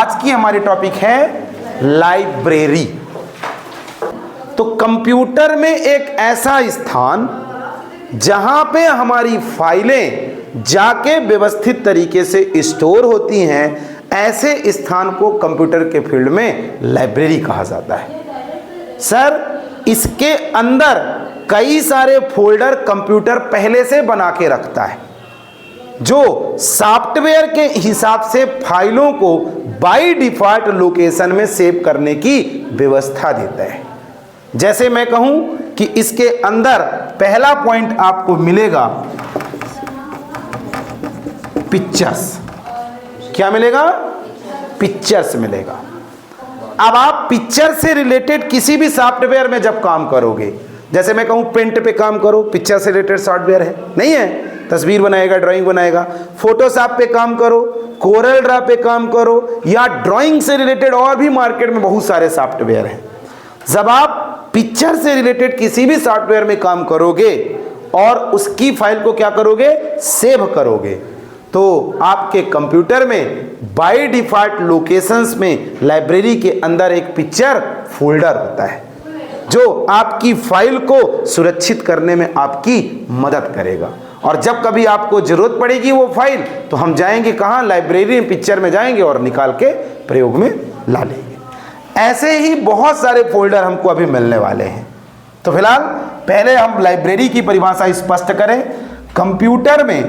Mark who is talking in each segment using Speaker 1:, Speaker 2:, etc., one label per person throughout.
Speaker 1: आज की हमारी टॉपिक है लाइब्रेरी। तो कंप्यूटर में एक ऐसा स्थान जहां पे हमारी फाइलें जाके व्यवस्थित तरीके से स्टोर होती हैं, ऐसे स्थान को कंप्यूटर के फील्ड में लाइब्रेरी कहा जाता है। सर, इसके अंदर कई सारे फोल्डर कंप्यूटर पहले से बना के रखता है, जो सॉफ्टवेयर के हिसाब से फाइलों को बाय डिफॉल्ट लोकेशन में सेव करने की व्यवस्था देता है। जैसे मैं कहूं कि इसके अंदर पहला पॉइंट आपको मिलेगा पिक्चर्स। क्या मिलेगा? पिक्चर्स मिलेगा। अब आप पिक्चर से रिलेटेड किसी भी सॉफ्टवेयर में जब काम करोगे, जैसे मैं कहूं पेंट पे काम करो, पिक्चर से रिलेटेड सॉफ्टवेयर है, नहीं है? तस्वीर बनाएगा, ड्राइंग बनाएगा। फोटोशॉप पे काम करो, कोरल ड्रा पे काम करो, या ड्राइंग से रिलेटेड और भी मार्केट में बहुत सारे सॉफ्टवेयर हैं। जब आप पिक्चर से रिलेटेड किसी भी सॉफ्टवेयर में काम करोगे और उसकी फाइल को क्या करोगे? सेव करोगे, तो आपके कंप्यूटर में बाय डिफॉल्ट लोकेशंस में लाइब्रेरी के अंदर एक पिक्चर फोल्डर होता है, जो आपकी फाइल को सुरक्षित करने में आपकी मदद करेगा। और जब कभी आपको जरूरत पड़ेगी वो फाइल, तो हम जाएंगे कहाँ? लाइब्रेरी में, पिक्चर में जाएंगे और निकाल के प्रयोग में ला लेंगे। ऐसे ही बहुत सारे फोल्डर हमको अभी मिलने वाले हैं। तो फिलहाल पहले हम लाइब्रेरी की परिभाषा स्पष्ट करें। कंप्यूटर में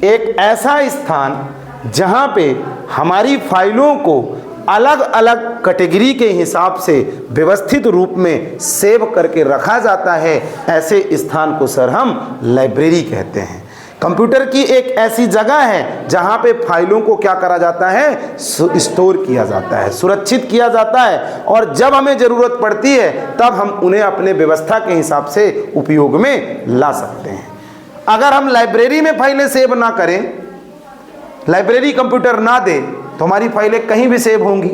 Speaker 1: एक ऐसा स्थान जहां पे हमारी फाइलों को अलग अलग कैटेगरी के हिसाब से व्यवस्थित रूप में सेव करके रखा जाता है, ऐसे स्थान को सर हम लाइब्रेरी कहते हैं। कंप्यूटर की एक ऐसी जगह है जहां पे फाइलों को क्या करा जाता है? स्टोर किया जाता है, सुरक्षित किया जाता है, और जब हमें ज़रूरत पड़ती है तब हम उन्हें अपने व्यवस्था के हिसाब से उपयोग में ला सकते हैं। अगर हम लाइब्रेरी में फाइलें सेव ना करें, लाइब्रेरी कंप्यूटर ना दे, तो हमारी फाइलें कहीं भी सेव होंगी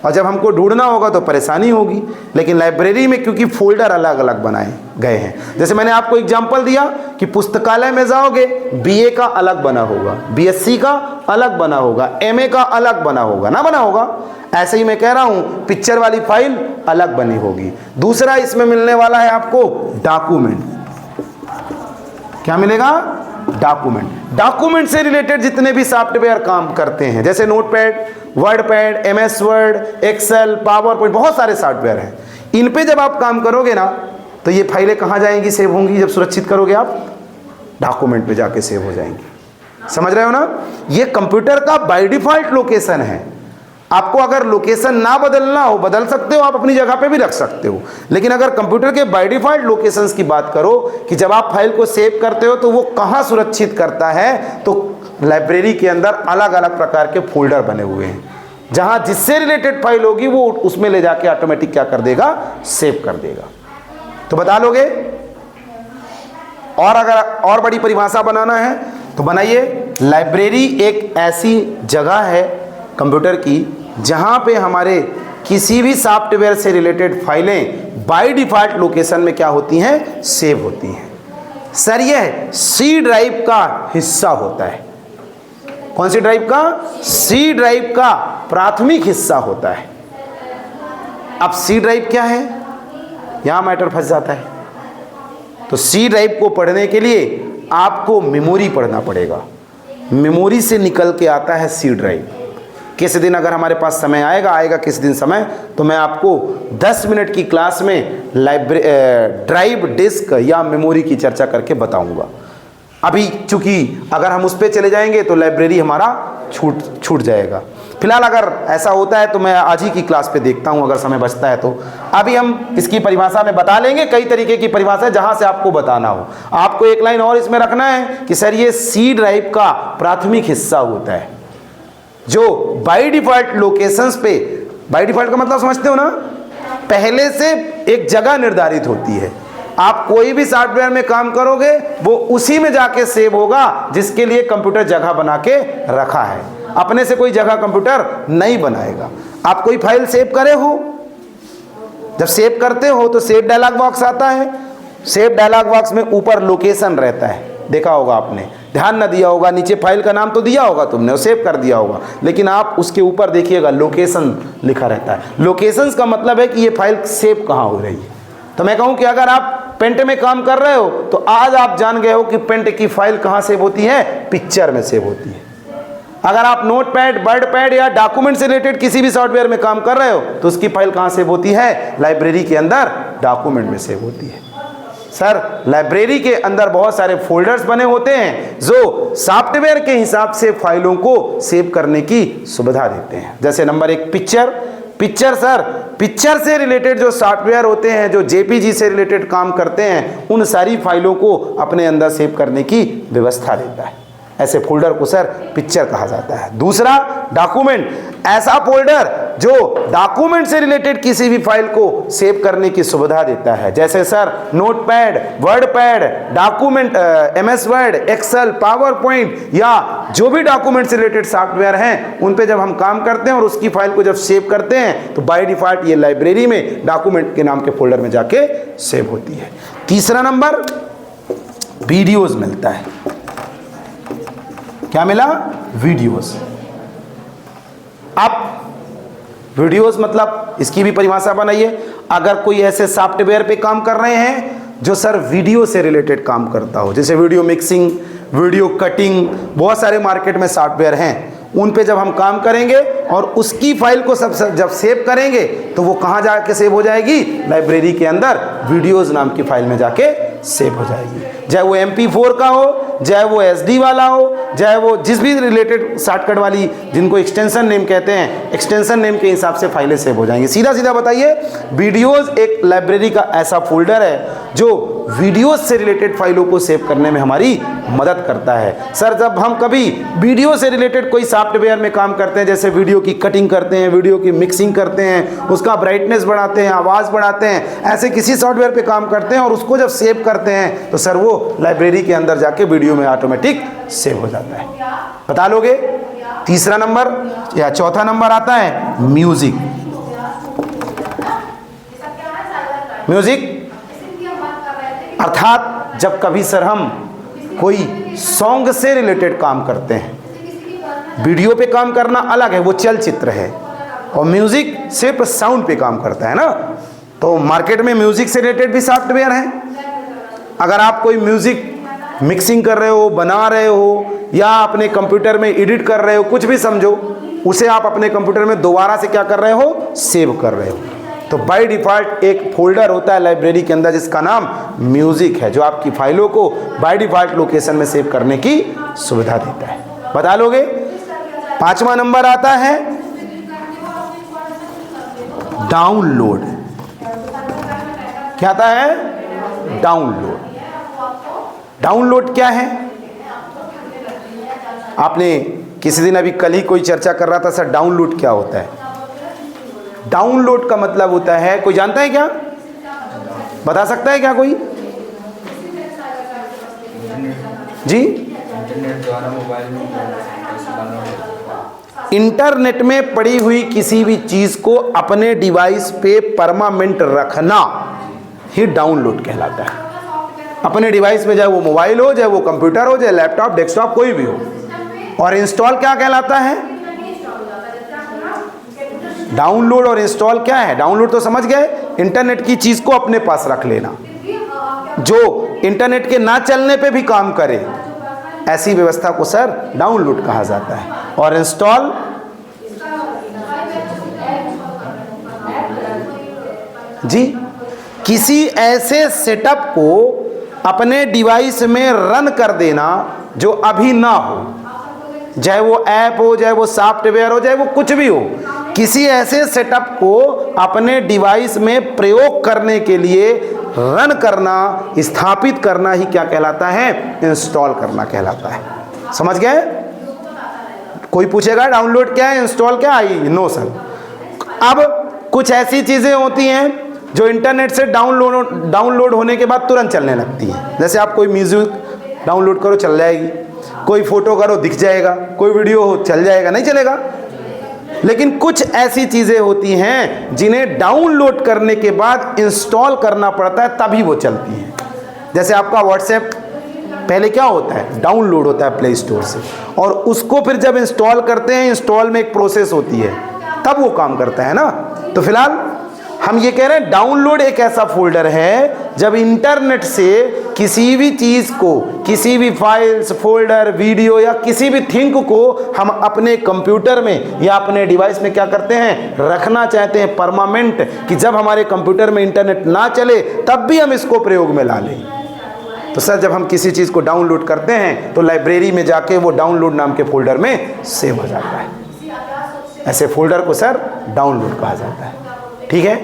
Speaker 1: और जब हमको ढूंढना होगा तो परेशानी होगी। लेकिन लाइब्रेरी में क्योंकि फोल्डर अलग अलग बनाए गए हैं, जैसे मैंने आपको एग्जांपल दिया कि पुस्तकालय में जाओगे, बीए का अलग बना होगा, बीएससी का अलग बना होगा, एमए का अलग बना होगा, ना बना होगा? ऐसे ही मैं कह रहा हूं, पिक्चर वाली फाइल अलग बनी होगी। दूसरा इसमें मिलने वाला है आपको डॉक्यूमेंट। क्या मिलेगा? डॉक्यूमेंट। डॉक्यूमेंट से रिलेटेड जितने भी सॉफ्टवेयर काम करते हैं, जैसे Notepad, WordPad, MS Word, Excel, PowerPoint, बहुत सारे सॉफ्टवेयर हैं। इन पे जब आप काम करोगे ना, तो ये फाइलें कहाँ जाएंगी? सेव होंगी। जब सुरक्षित करोगे आप, डॉक्यूमेंट पे जाके सेव हो जाएंगी। समझ रहे हो ना? ये कंप्यूटर का बाय डिफॉल्ट लोकेशन है। आपको अगर लोकेशन ना बदलना हो, बदल सकते हो, आप अपनी जगह पे भी रख सकते हो। लेकिन अगर कंप्यूटर के बाय डिफॉल्ट लोकेशंस की बात करो कि जब आप फाइल को सेव करते हो तो वो कहाँ सुरक्षित करता है, तो लाइब्रेरी के अंदर अलग अलग प्रकार के फोल्डर बने हुए हैं, जहां जिससे रिलेटेड फाइल होगी वो उसमें ले जाके ऑटोमेटिक क्या कर देगा? सेव कर देगा। तो बता लोगे? और अगर और बड़ी परिभाषा बनाना है तो बनाइए। लाइब्रेरी एक ऐसी जगह है कंप्यूटर की जहां पे हमारे किसी भी सॉफ्टवेयर से रिलेटेड फाइलें बाय डिफॉल्ट लोकेशन में क्या होती हैं? सेव होती हैं। सर, यह सी ड्राइव का हिस्सा होता है। कौन सी ड्राइव का? सी ड्राइव का प्राथमिक हिस्सा होता है। अब सी ड्राइव क्या है? यहां मैटर फंस जाता है। तो सी ड्राइव को पढ़ने के लिए आपको मेमोरी पढ़ना पड़ेगा। मेमोरी से निकल के आता है सी ड्राइव। किसी दिन अगर हमारे पास समय आएगा किसी दिन समय, तो मैं आपको 10 मिनट की क्लास में ड्राइव, डिस्क या मेमोरी की चर्चा करके बताऊंगा। अभी चूंकि अगर हम उस पर चले जाएंगे तो लाइब्रेरी हमारा छूट जाएगा। फिलहाल अगर ऐसा होता है तो मैं आज ही की क्लास पे देखता हूं, अगर समय बचता है तो। अभी हम इसकी परिभाषा में बता लेंगे, कई तरीके की परिभाषा है जहां से आपको बताना हो। आपको एक लाइन और इसमें रखना है कि सर, ये सी ड्राइव का प्राथमिक हिस्सा होता है, जो बाय डिफॉल्ट लोकेशंस पे, बाय डिफॉल्ट का मतलब समझते हो ना? पहले से एक जगह निर्धारित होती है। आप कोई भी सॉफ्टवेयर में काम करोगे वो उसी में जाके सेव होगा जिसके लिए कंप्यूटर जगह बना के रखा है। अपने से कोई जगह कंप्यूटर नहीं बनाएगा। आप कोई फाइल सेव करे हो, जब सेव करते हो तो सेव डायलॉग बॉक्स आता है। सेव डायलॉग बॉक्स में ऊपर लोकेशन रहता है, देखा होगा आपने, ध्यान ना दिया होगा, नीचे फाइल का नाम तो दिया होगा तुमने और सेव कर दिया होगा, लेकिन आप उसके ऊपर देखिएगा लोकेशन लिखा रहता है। लोकेशंस का मतलब है कि ये फाइल सेव कहाँ हो रही है। तो मैं कहूँ कि अगर आप पेंट में काम कर रहे हो तो आज आप जान गए हो कि पेंट की फाइल कहाँ सेव होती है, पिक्चर में सेव होती है। अगर आप नोटपैड, वर्डपैड या डॉक्यूमेंट से रिलेटेड किसी भी सॉफ्टवेयर में काम कर रहे हो तो उसकी फाइल कहाँ सेव होती है, लाइब्रेरी के अंदर डॉक्यूमेंट में सेव होती है। सर लाइब्रेरी के अंदर बहुत सारे फोल्डर्स बने होते हैं जो सॉफ्टवेयर के हिसाब से फाइलों को सेव करने की सुविधा देते हैं। जैसे नंबर 1 पिक्चर सर, पिक्चर से रिलेटेड जो सॉफ्टवेयर होते हैं, जो जेपीजी से रिलेटेड काम करते हैं, उन सारी फाइलों को अपने अंदर सेव करने की व्यवस्था देता है। ऐसे फोल्डर को सर पिक्चर कहा जाता है। दूसरा डॉक्यूमेंट, ऐसा फोल्डर जो डॉक्यूमेंट से रिलेटेड किसी भी फाइल को सेव करने की सुविधा देता है। जैसे sir Notepad, WordPad, document, MS Word, Excel, PowerPoint या जो भी डॉक्यूमेंट से रिलेटेड सॉफ्टवेयर हैं उन पे जब हम काम करते हैं और उसकी फाइल को जब सेव करते हैं तो बाय डिफॉल्ट ये लाइब्रेरी में डॉक्यूमेंट के नाम के फोल्डर में जाके सेव होती है। तीसरा नंबर वीडियोज मिलता है। क्या मिला, वीडियोस। अब वीडियोस मतलब इसकी भी परिभाषा बनाइए। अगर कोई ऐसे सॉफ्टवेयर पे काम कर रहे हैं जो सर वीडियो से रिलेटेड काम करता हो, जैसे वीडियो मिक्सिंग, वीडियो कटिंग, बहुत सारे मार्केट में सॉफ्टवेयर हैं, उन पे जब हम काम करेंगे और उसकी फाइल को सब जब सेव करेंगे तो वो कहाँ जाके सेव हो जाएगी, लाइब्रेरी के अंदर वीडियोस नाम की फाइल में जाके सेव हो जाएगी। चाहे वो MP4 का हो, चाहे वो SD वाला हो, चाहे वो जिस भी रिलेटेड शॉर्टकट वाली जिनको एक्सटेंशन नेम कहते हैं, एक्सटेंशन नेम के हिसाब से फाइलें सेव हो जाएंगी। सीधा सीधा बताइए, वीडियोस एक लाइब्रेरी का ऐसा फोल्डर है जो वीडियोस से रिलेटेड फाइलों को सेव करने में हमारी मदद करता है। सर जब हम कभी वीडियो से रिलेटेड कोई सॉफ्टवेयर में काम करते हैं, जैसे वीडियो की कटिंग करते हैं, वीडियो की मिक्सिंग करते हैं, उसका ब्राइटनेस बढ़ाते हैं, आवाज़ बढ़ाते हैं, ऐसे किसी सॉफ्टवेयर पे काम करते हैं और उसको जब सेव करते हैं तो सर वो लाइब्रेरी के अंदर जाके वीडियो में ऑटोमेटिक सेव हो जाता है। बता लोगे? तीसरा नंबर या चौथा नंबर आता है म्यूजिक। म्यूजिक अर्थात जब कभी सर हम कोई सॉन्ग से रिलेटेड काम करते हैं, वीडियो पे काम करना अलग है, वो चलचित्र है, और म्यूजिक सिर्फ साउंड पे काम करता है ना। तो मार्केट में म्यूजिक से रिलेटेड भी सॉफ्टवेयर हैं। अगर आप कोई म्यूजिक मिक्सिंग कर रहे हो, बना रहे हो, या अपने कंप्यूटर में एडिट कर रहे हो, कुछ भी समझो, उसे आप अपने कंप्यूटर में दोबारा से क्या कर रहे हो, सेव कर रहे हो, तो बाय डिफ़ॉल्ट एक फोल्डर होता है लाइब्रेरी के अंदर जिसका नाम म्यूजिक है, जो आपकी फाइलों को बाय डिफ़ॉल्ट लोकेशन में सेव करने की सुविधा देता है। बता लोगे? पांचवा नंबर आता है डाउनलोड। क्या आता है? डाउनलोड। डाउनलोड क्या है? आपने किसी दिन अभी कल ही कोई चर्चा कर रहा था, सर डाउनलोड क्या होता है? डाउनलोड का मतलब होता है, कोई जानता है क्या? बता सकता है क्या कोई? जी, इंटरनेट में पड़ी हुई किसी भी चीज को अपने डिवाइस पे परमानेंट रखना ही डाउनलोड कहलाता है। अपने डिवाइस में, चाहे वो मोबाइल हो, चाहे वो कंप्यूटर हो, चाहे लैपटॉप, डेस्कटॉप, कोई भी हो। और इंस्टॉल क्या कहलाता है? डाउनलोड और इंस्टॉल क्या है? डाउनलोड तो समझ गए, इंटरनेट की चीज को अपने पास रख लेना, जो इंटरनेट के ना चलने पे भी काम करे, ऐसी व्यवस्था को सर डाउनलोड कहा जाता है। और इंस्टॉल जी, किसी ऐसे सेटअप को अपने डिवाइस में रन कर देना जो अभी ना हो, चाहे वो ऐप हो, चाहे वो सॉफ्टवेयर हो, चाहे वो कुछ भी हो, किसी ऐसे सेटअप को अपने डिवाइस में प्रयोग करने के लिए रन करना, स्थापित करना ही क्या कहलाता है? इंस्टॉल करना कहलाता है। समझ गए? कोई पूछेगा डाउनलोड क्या है, इंस्टॉल क्या है? No sir. अब कुछ ऐसी चीज़ें होती हैं जो इंटरनेट से डाउनलोड होने के बाद तुरंत चलने लगती है। जैसे आप कोई म्यूजिक डाउनलोड करो, चल जाएगी, कोई फोटो करो, दिख जाएगा, कोई वीडियो हो, चल जाएगा, नहीं चलेगा। लेकिन कुछ ऐसी चीज़ें होती हैं जिन्हें डाउनलोड करने के बाद इंस्टॉल करना पड़ता है, तभी वो चलती हैं। जैसे आपका व्हाट्सएप पहले क्या होता है, डाउनलोड होता है प्ले स्टोर से, और उसको फिर जब इंस्टॉल करते हैं, इंस्टॉल में एक प्रोसेस होती है, तब वो काम करता है ना। तो फिलहाल हम ये कह रहे हैं डाउनलोड एक ऐसा फोल्डर है जब इंटरनेट से किसी भी चीज़ को, किसी भी फाइल्स, फोल्डर, वीडियो या किसी भी थिंग को हम अपने कंप्यूटर में या अपने डिवाइस में क्या करते हैं, रखना चाहते हैं परमानेंट, कि जब हमारे कंप्यूटर में इंटरनेट ना चले तब भी हम इसको प्रयोग में ला लें। तो सर जब हम किसी चीज़ को डाउनलोड करते हैं तो लाइब्रेरी में जाके वो डाउनलोड नाम के फोल्डर में सेव हो जाता है। ऐसे फोल्डर को सर डाउनलोड कहा जाता है। ठीक है,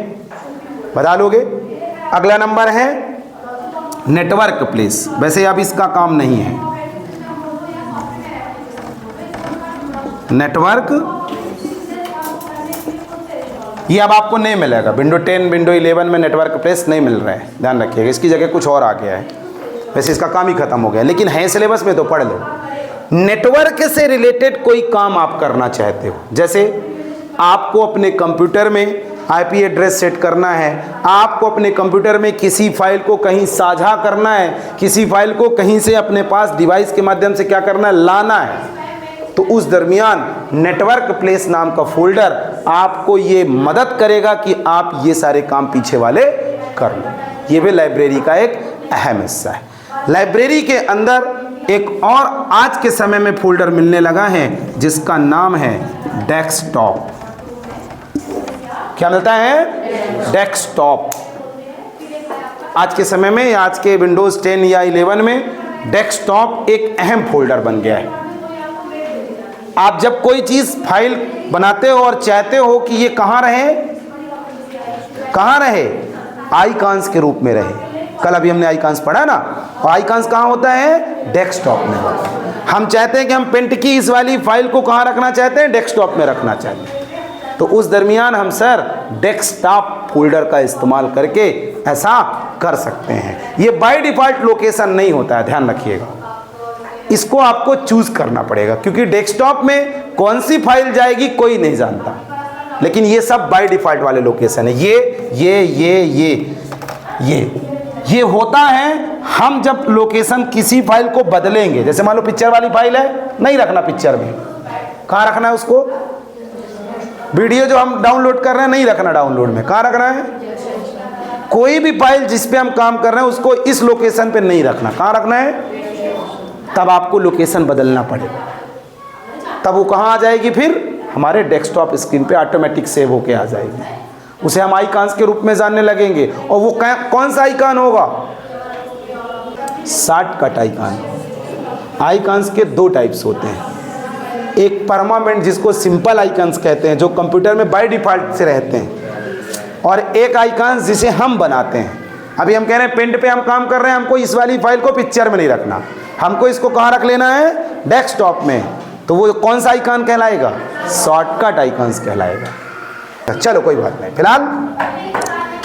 Speaker 1: बता लोगे। अगला नंबर है नेटवर्क प्लेस। वैसे अब इसका काम नहीं है, नेटवर्क ये अब आपको नहीं मिलेगा। विंडो 10, विंडो 11 में नेटवर्क प्लेस नहीं मिल रहा है, ध्यान रखिएगा। इसकी जगह कुछ और आ गया है, वैसे इसका काम ही खत्म हो गया, लेकिन है सिलेबस में तो पढ़ लो। नेटवर्क से रिलेटेड कोई काम आप करना चाहते हो, जैसे आपको अपने कंप्यूटर में आईपी एड्रेस सेट करना है, आपको अपने कंप्यूटर में किसी फाइल को कहीं साझा करना है, किसी फाइल को कहीं से अपने पास डिवाइस के माध्यम से क्या करना है, लाना है, तो उस दरमियान नेटवर्क प्लेस नाम का फोल्डर आपको ये मदद करेगा कि आप ये सारे काम पीछे वाले कर लो। ये भी लाइब्रेरी का एक अहम हिस्सा है। लाइब्रेरी के अंदर एक और आज के समय में फोल्डर मिलने लगा है जिसका नाम है डेस्कटॉप। क्या मिलता है, डेस्कटॉप। आज के समय में या आज के विंडोज 10 या 11 में डेस्कटॉप एक अहम फोल्डर बन गया है। आप जब कोई चीज फाइल बनाते हो और चाहते हो कि ये कहाँ रहे, कहाँ रहे, आइकॉन्स के रूप में रहे। कल अभी हमने आइकॉन्स पढ़ा ना, और आइकॉन्स कहाँ होता है, डेस्कटॉप में होता है। हम चाहते हैं कि हम पेंट की इस वाली फाइल को कहाँ रखना चाहते हैं, डेस्कटॉप में रखना चाहते हैं। तो उस दरमियान हम सर डेस्कटॉप फोल्डर का इस्तेमाल करके ऐसा कर सकते हैं। ये बाय डिफ़ॉल्ट लोकेशन नहीं होता है, ध्यान रखिएगा। इसको आपको चूज करना पड़ेगा, क्योंकि डेस्कटॉप में कौन सी फाइल जाएगी कोई नहीं जानता, लेकिन ये सब बाय डिफ़ॉल्ट वाले लोकेशन है। ये होता है हम जब लोकेशन किसी फाइल को बदलेंगे, जैसे मान लो पिक्चर वाली फाइल है, नहीं रखना पिक्चर में, कहाँ रखना है उसको, वीडियो जो हम डाउनलोड कर रहे हैं नहीं रखना डाउनलोड में, कहाँ रखना है, कोई भी फाइल जिस पे हम काम कर रहे हैं उसको इस लोकेशन पे नहीं रखना, कहाँ रखना है, तब आपको लोकेशन बदलना पड़ेगा। तब वो कहाँ आ जाएगी, फिर हमारे डेस्कटॉप स्क्रीन पे ऑटोमेटिक सेव होके आ जाएगी। उसे हम आइकॉन्स के रूप में जानने लगेंगे, और वो कौन सा आइकॉन होगा, शॉर्टकट आइकॉन। आइकॉन्स के दो टाइप्स होते हैं, एक परमानेंट जिसको सिंपल आइकॉन्स कहते हैं जो कंप्यूटर में बाय डिफ़ॉल्ट से रहते हैं, और एक आइकॉन्स जिसे हम बनाते हैं। अभी हम कह रहे हैं पेंट पे हम काम कर रहे हैं, हमको इस वाली फाइल को पिक्चर में नहीं रखना, हमको इसको कहाँ रख लेना है, डेस्कटॉप में। तो वो कौन सा आइकॉन कहलाएगा, शॉर्टकट आइकॉन्स कहलाएगा। चलो कोई बात नहीं, फिलहाल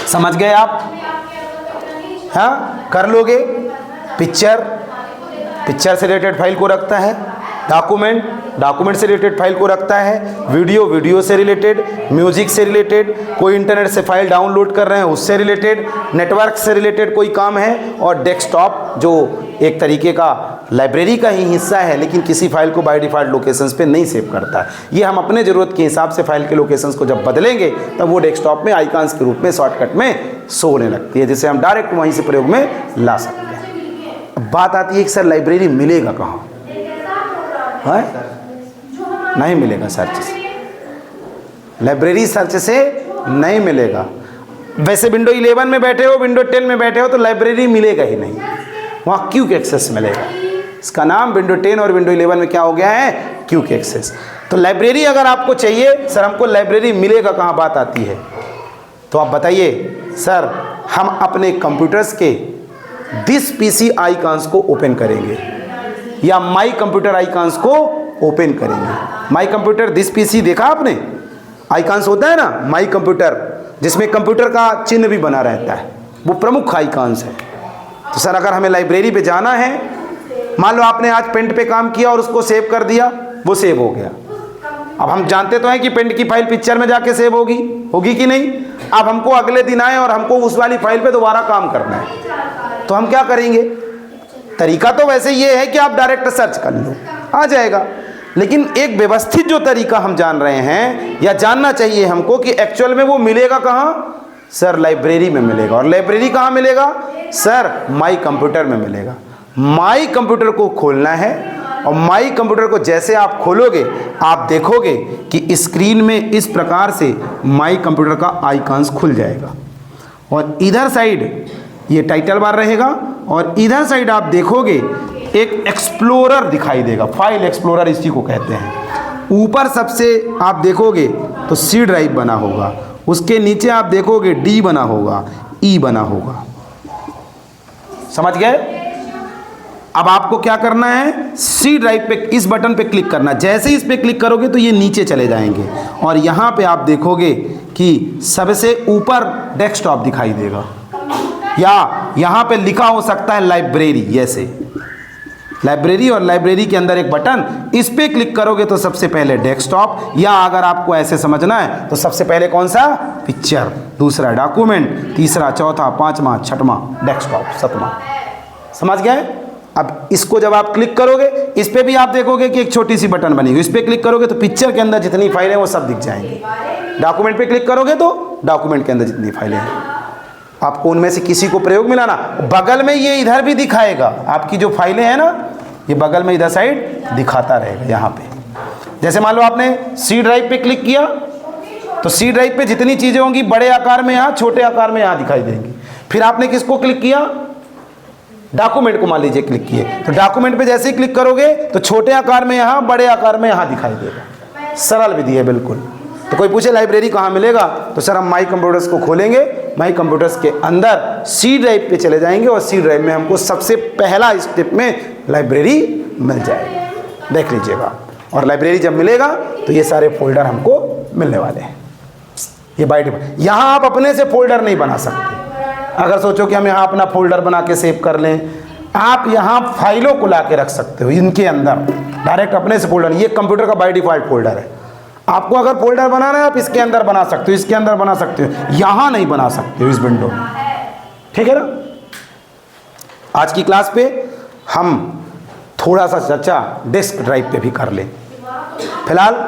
Speaker 1: समझ गए आप, हाँ कर लोगे। पिक्चर से रिलेटेड फाइल को रखता है, डॉक्यूमेंट से रिलेटेड फाइल को रखता है, वीडियो से रिलेटेड, म्यूजिक से रिलेटेड, कोई इंटरनेट से फाइल डाउनलोड कर रहे हैं उससे रिलेटेड, नेटवर्क से रिलेटेड कोई काम है, और डेस्कटॉप जो एक तरीके का लाइब्रेरी का ही हिस्सा है लेकिन किसी फाइल को बाय डिफ़ॉल्ट लोकेशंस पे नहीं सेव करता है। ये हम अपने ज़रूरत के हिसाब से फाइल के लोकेशंस को जब बदलेंगे तब वो डेस्कटॉप में आइकॉन्स के रूप में शॉर्टकट में शो होने लगती है, जिसे हम डायरेक्ट वहीं से प्रयोग में ला सकते हैं। अब बात आती है कि सर लाइब्रेरी मिलेगा कहाँ, है? नहीं मिलेगा सर्च से, लाइब्रेरी सर्च से नहीं मिलेगा। वैसे विंडो 11 में बैठे हो, विंडो 10 में बैठे हो तो लाइब्रेरी मिलेगा ही नहीं, वहाँ क्विक एक्सेस मिलेगा। इसका नाम विंडो 10 और विंडो 11 में क्या हो गया है, क्विक एक्सेस। तो लाइब्रेरी अगर आपको चाहिए, सर हमको लाइब्रेरी मिलेगा कहाँ बात आती है, तो आप बताइए सर हम अपने कंप्यूटर्स के दिस पीसी आइकॉन्स को ओपन करेंगे या माई कंप्यूटर आइकॉन्स को ओपन करेंगे। माई कंप्यूटर दिस पीसी देखा आपने, आइकॉन्स होता है ना माई कंप्यूटर, जिसमें कंप्यूटर का चिन्ह भी बना रहता है, वो प्रमुख आइकॉन्स है। तो सर अगर हमें लाइब्रेरी पे जाना है, मान लो आपने आज पेंट पे काम किया और उसको सेव कर दिया, वो सेव हो गया। अब हम जानते तो हैं कि पेंट की फाइल पिक्चर में जाके सेव होगी कि नहीं। अब हमको अगले दिन आए और हमको उस वाली फाइल पे दोबारा काम करना है, तो हम क्या करेंगे, तरीका तो वैसे ये है कि आप डायरेक्ट सर्च कर लो, आ जाएगा। लेकिन एक व्यवस्थित जो तरीका हम जान रहे हैं या जानना चाहिए हमको कि एक्चुअल में वो मिलेगा कहाँ? सर लाइब्रेरी में मिलेगा। और लाइब्रेरी कहाँ मिलेगा? सर माई कंप्यूटर में मिलेगा। माई कंप्यूटर को खोलना है और माई कंप्यूटर को जैसे आप खोलोगे आप देखोगे कि स्क्रीन में इस प्रकार से माई कंप्यूटर का आइकॉन्स खुल जाएगा और इधर साइड ये टाइटल बार रहेगा और इधर साइड आप देखोगे एक एक्सप्लोरर दिखाई देगा, फाइल एक्सप्लोरर इसी को कहते हैं। ऊपर सबसे आप देखोगे तो सी ड्राइव बना होगा, उसके नीचे आप देखोगे डी बना होगा, ई बना होगा। समझ गए? अब आपको क्या करना है? सी ड्राइव पे इस बटन पे क्लिक करना। जैसे ही इस पे क्लिक करोगे तो ये नीचे चले जाएंगे और यहाँ पे आप देखोगे कि सबसे ऊपर डेस्कटॉप दिखाई देगा या यहाँ पे लिखा हो सकता है लाइब्रेरी, जैसे लाइब्रेरी, और लाइब्रेरी के अंदर एक बटन, इस पे क्लिक करोगे तो सबसे पहले डेस्कटॉप, या अगर आपको ऐसे समझना है तो सबसे पहले कौन सा? पिक्चर, दूसरा डॉक्यूमेंट, तीसरा, चौथा, पांचवा, छठवां डेस्कटॉप, सातवां। समझ गए? अब इसको जब आप क्लिक करोगे इस पे भी आप देखोगे कि एक छोटी सी बटन बनी हुई, इस पे क्लिक करोगे तो पिक्चर के अंदर जितनी फाइलें हैं वो सब दिख जाएंगी। डॉक्यूमेंट पे क्लिक करोगे तो डॉक्यूमेंट के अंदर जितनी फाइलें हैं, आपको उनमें से किसी को प्रयोग मिलाना। बगल में ये इधर भी दिखाएगा, आपकी जो फाइलें हैं ना ये बगल में इधर साइड दिखाता रहेगा। यहाँ पे जैसे मान लो आपने सी ड्राइव पे क्लिक किया तो सी ड्राइव पे जितनी चीज़ें होंगी बड़े आकार में यहाँ, छोटे आकार में यहाँ दिखाई देंगी। फिर आपने किसको क्लिक किया? डॉक्यूमेंट को मान लीजिए क्लिक किए तो डॉक्यूमेंट पे जैसे ही क्लिक करोगे तो छोटे आकार में यहाँ, बड़े आकार में यहाँ दिखाई देगा। सरल विधि है बिल्कुल। तो कोई पूछे लाइब्रेरी कहाँ मिलेगा तो सर हम माई कंप्यूटर्स को खोलेंगे, माई कंप्यूटर्स के अंदर सी ड्राइव पे चले जाएंगे और सी ड्राइव में हमको सबसे पहला स्टेप में लाइब्रेरी मिल जाएगी। देख लीजिएगा। और लाइब्रेरी जब मिलेगा तो ये सारे फोल्डर हमको मिलने वाले हैं। ये बाय डिफॉल्ट, यहाँ आप अपने से फोल्डर नहीं बना सकते। अगर सोचो कि हम यहाँ अपना फोल्डर बना के सेव कर लें, आप यहाँ फाइलों को ला के रख सकते हो इनके अंदर डायरेक्ट अपने से फोल्डर। ये कंप्यूटर का बाय डिफॉल्ट फोल्डर है। आपको अगर फोल्डर बनाना है आप इसके अंदर बना सकते हो, इसके अंदर बना सकते हो, यहाँ नहीं बना सकते हो इस विंडो में। ठीक है ना? आज की क्लास पे हम थोड़ा सा चर्चा डिस्क ड्राइव पे भी कर लें। फिलहाल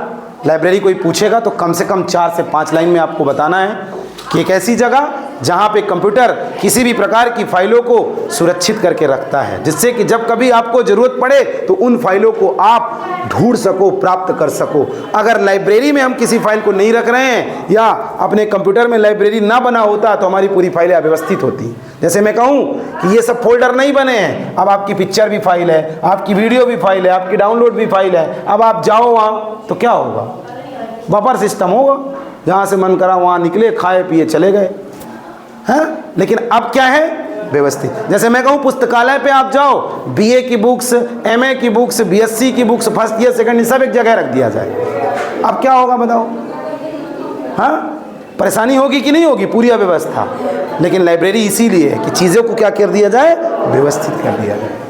Speaker 1: लाइब्रेरी कोई पूछेगा तो कम से कम 4 से 5 लाइन में आपको बताना है कि एक ऐसी जगह जहाँ पे कंप्यूटर किसी भी प्रकार की फाइलों को सुरक्षित करके रखता है, जिससे कि जब कभी आपको ज़रूरत पड़े तो उन फाइलों को आप ढूंढ सको, प्राप्त कर सको। अगर लाइब्रेरी में हम किसी फाइल को नहीं रख रहे हैं या अपने कंप्यूटर में लाइब्रेरी ना बना होता तो हमारी पूरी फाइलें अव्यवस्थित होती। जैसे मैं कहूँ कि ये सब फोल्डर नहीं बने हैं, अब आपकी पिक्चर भी फाइल है, आपकी वीडियो भी फाइल है, आपकी डाउनलोड भी फाइल है। अब आप जाओ वहाँ तो क्या होगा? बफर सिस्टम होगा, जहाँ से मन करा वहाँ निकले, खाए पिए चले गए हैं। लेकिन अब क्या है? व्यवस्थित। जैसे मैं कहूँ पुस्तकालय पे आप जाओ, बीए की बुक्स, एमए की बुक्स, बीएससी की books, first year second year सब एक जगह रख दिया जाए। अब क्या होगा बताओ? हाँ, परेशानी होगी कि नहीं होगी? पूरी अव्यवस्था। लेकिन लाइब्रेरी इसीलिए है कि चीज़ों को क्या कर दिया जाए? व्यवस्थित कर दिया जाए।